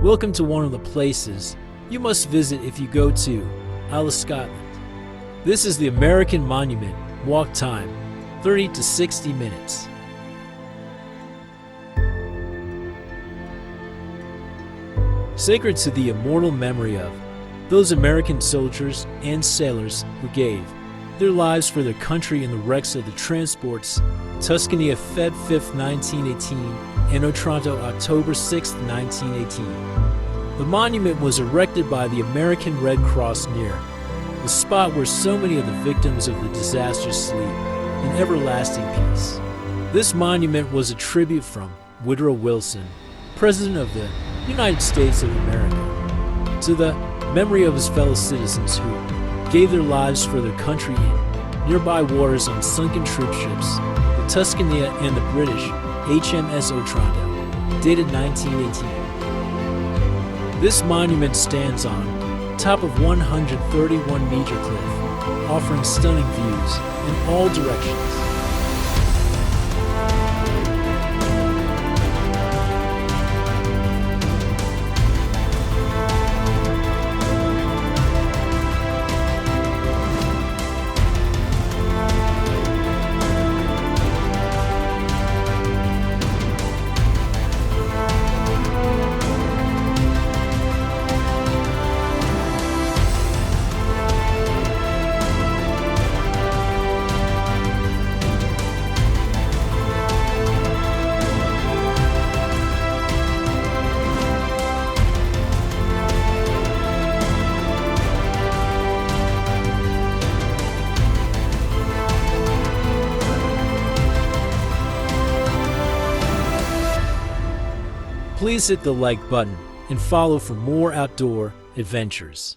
Welcome to one of the places you must visit if you go to Islay, Scotland. This is the American Monument. Walk time, 30 to 60 minutes. Sacred to the immortal memory of those American soldiers and sailors who gave their lives for their country in the wrecks of the transports Tuscania Feb 5, 1918 and Otranto October 6, 1918. The monument was erected by the American Red Cross near the spot where so many of the victims of the disaster sleep in everlasting peace. This monument was a tribute from Woodrow Wilson, President of the United States of America, to the memory of his fellow citizens who gave their lives for their country in nearby waters on sunken troop ships, the Tuscania and the British h.m.s. Otranto, dated 1918. This monument stands on top of 131-meter cliff, offering stunning views in all directions. Please hit the like button and follow for more outdoor adventures.